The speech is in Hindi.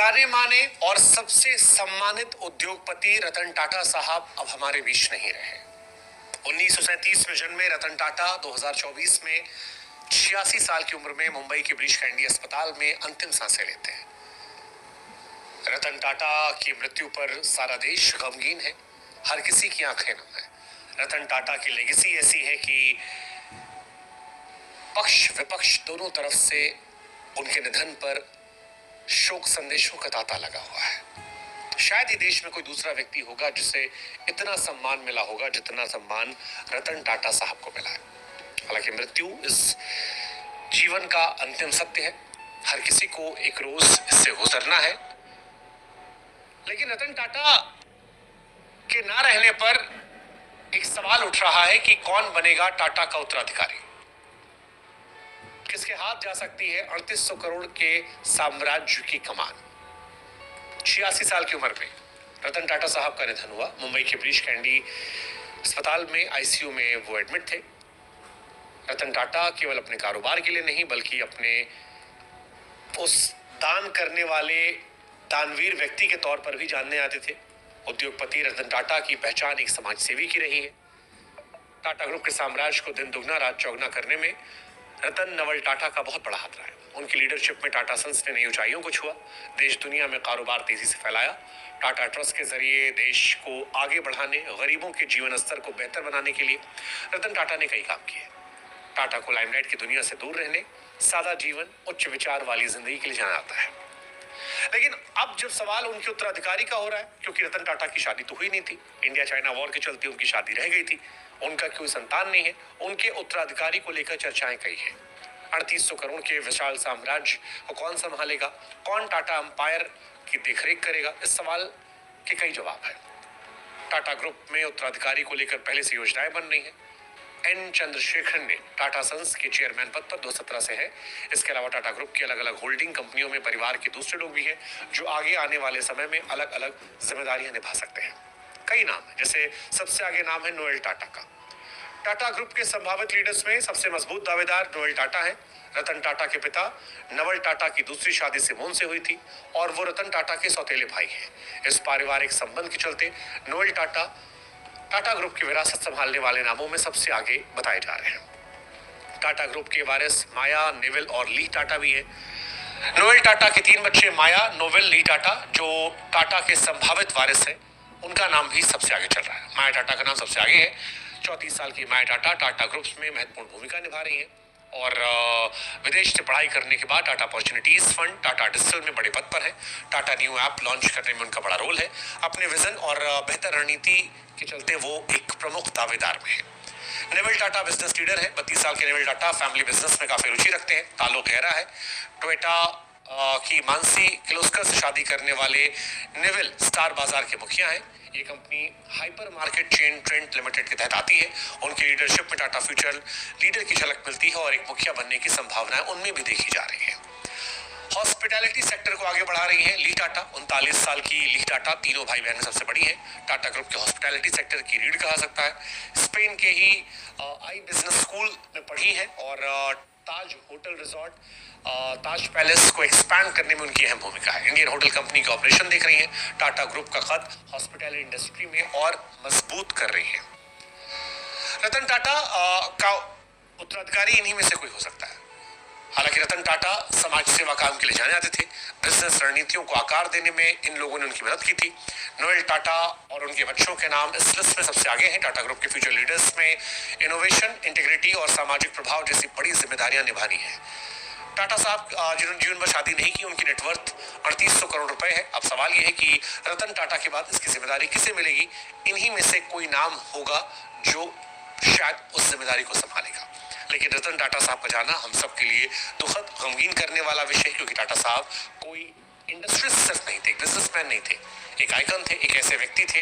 जाने माने और सबसे सम्मानित उद्योगपति रतन टाटा साहब अब हमारे बीच नहीं रहे। 1937 में जन्मे रतन टाटा 2024 में 86 साल की उम्र में मुंबई के ब्रीच कैंडी अस्पताल में अंतिम सांसें लेते हैं। रतन टाटा की मृत्यु पर सारा देश गमगीन है, हर किसी की आंखें नम है। रतन टाटा की लेगेसी ऐसी है कि पक्ष विपक्ष दोनों तरफ से उनके निधन पर शोक संदेशों का तांता लगा हुआ है। शायद ही देश में कोई दूसरा व्यक्ति होगा जिसे इतना सम्मान मिला होगा जितना सम्मान रतन टाटा साहब को मिला है। हालांकि मृत्यु इस जीवन का अंतिम सत्य है, हर किसी को एक रोज इससे गुजरना है। लेकिन रतन टाटा के ना रहने पर एक सवाल उठ रहा है कि कौन बनेगा टाटा का उत्तराधिकारी, किसके हाथ जा सकती है 3800 करोड़ के साम्राज्य की कमान। 86 साल की उम्र में रतन टाटा साहब का निधन हुआ। मुंबई के ब्रीच कैंडी अस्पताल में आईसीयू में वो एडमिट थे। रतन टाटा केवल अपने कारोबार के लिए नहीं बल्कि अपने उस दान करने वाले दानवीर व्यक्ति के तौर पर भी जानने आते थे। उद्योगपति रतन टाटा की पहचान एक समाज सेवी की रही है। टाटा ग्रुप के साम्राज्य को दिन दुगना रात चौगुना करने में रतन नवल टाटा का बहुत बड़ा हाथ रहा है। उनकी लीडरशिप में टाटा सन्स ने नई ऊंचाइयों को छुआ, देश दुनिया में कारोबार तेजी से फैलाया। टाटा ट्रस्ट के जरिए देश को आगे बढ़ाने, गरीबों के जीवन स्तर को बेहतर बनाने के लिए रतन टाटा ने कई काम किए। टाटा को लाइमलाइट की दुनिया से दूर रहने, सादा जीवन, उच्च विचार वाली जिंदगी के लिए जाना जाता है। लेकिन अब जब सवाल उनके उत्तराधिकारी का हो रहा है, क्योंकि रतन टाटा की शादी तो हुई नहीं थी, इंडिया चाइना वॉर के चलते उनकी शादी रह गई थी, उनका कोई संतान नहीं है, उनके उत्तराधिकारी को लेकर चर्चाएं कई हैं। 3800 करोड़ के विशाल साम्राज्य को कौन संभालेगा, कौन टाटा एम्पायर की देखरेख करेगा, इस सवाल के कई जवाब है। टाटा ग्रुप में उत्तराधिकारी को लेकर पहले से योजनाएं बन रही हैं। एन चंद्रशेखरन ने टाटा सन्स के चेयरमैन पद पर 2017 से है। इसके अलावा टाटा ग्रुप की अलग अलग होल्डिंग कंपनियों में परिवार के दूसरे लोग भी हैं जो आगे आने वाले समय में अलग अलग जिम्मेदारियां निभा सकते हैं। कई नाम है, जैसे सबसे आगे नाम है नोएल टाटा का। टाटा ग्रुप के संभावित लीडर्स में सबसे मजबूत दावेदार नोएल टाटा है। रतन टाटा के पिता नवल टाटा की दूसरी शादी सिमोन से हुई थी और वो रतन टाटा के सौतेले भाई हैं। इस पारिवारिक संबंध के चलते नोएल टाटा टाटा ग्रुप की विरासत संभालने वाले नामों में सबसे आगे बताए जा रहे हैं। टाटा ग्रुप के वारिस माया, नेविल और ली टाटा भी है। नोएल टाटा के 3 बच्चे माया, नोवेल, ली टाटा जो टाटा के संभावित वारिस हैं, उनका नाम भी सबसे आगे चल रहा है। माया टाटा का नाम सबसे आगे है। 34 साल की माया टाटा टाटा ग्रुप्स में महत्वपूर्ण भूमिका निभा रही हैं और विदेश से पढ़ाई करने के बाद Tata opportunities fund Tata digital में बड़े पद पर है। टाटा न्यू ऐप लॉन्च करने में उनका बड़ा रोल है। अपने विजन और बेहतर रणनीति के चलते वो एक प्रमुख दावेदार में है। नेवल टाटा बिजनेस लीडर है। 32 साल के नेवल टाटा फैमिली बिजनेस में काफी रुचि रखते हैं, ताल्लुक गहरा है। टोयोटा की मानसी किर्लोस्कर से शादी करने वाले नेवल स्टार बाजार के मुखिया हैं। ये company hyper market chain trend limited के तहत आती है। उनकी लीडरशिप में टाटा फ्यूचर लीडर की झलक मिलती है और एक मुखिया बनने की संभावनाएं उनमें भी देखी जा रही है। हॉस्पिटैलिटी सेक्टर को आगे बढ़ा रही है ली टाटा। 39 साल की ली टाटा तीनों भाई बहन में सबसे बड़ी है। टाटा ग्रुप के हॉस्पिटैलिटी सेक्टर की रीढ़ कहा सकता है। स्पेन के ही आई बिजनेस स्कूल में पढ़ी है और ताज होटल रिजॉर्ट, ताज पैलेस को एक्सपैंड करने में उनकी अहम भूमिका है। इंडियन होटल कंपनी का ऑपरेशन देख रही है। टाटा ग्रुप का कद हॉस्पिटैलिटी इंडस्ट्री में और मजबूत कर रही है। रतन टाटा का उत्तराधिकारी इन्हीं में से कोई हो सकता है। हालांकि रतन टाटा समाज सेवा काम के लिए जाने जाते थे। बिजनेस रणनीतियों को आकार देने में इन लोगों ने उनकी मदद की थी। नोएल टाटा और उनके बच्चों के नाम इस लिस्ट में सबसे आगे हैं। टाटा ग्रुप के फ्यूचर लीडर्स में इनोवेशन, इंटीग्रिटी और सामाजिक प्रभाव जैसी बड़ी जिम्मेदारियां निभानी है। टाटा साहब जिन्होंने जीवन भर शादी नहीं की, उनकी नेटवर्थ 3800 करोड़ रुपए है। अब सवाल यह है कि रतन टाटा के बाद इसकी जिम्मेदारी किसे मिलेगी। इन्हीं में से कोई नाम होगा जो शायद उस जिम्मेदारी को संभालेगा। लेकिन रतन टाटा साहब का जाना हम सब के लिए दुखद, गमगीन करने वाला विषय है, क्योंकि टाटा साहब कोई इंडस्ट्रियलिस्ट सिर्फ नहीं थे, बिजनेसमैन नहीं थे, एक आइकन थे, एक ऐसे व्यक्ति थे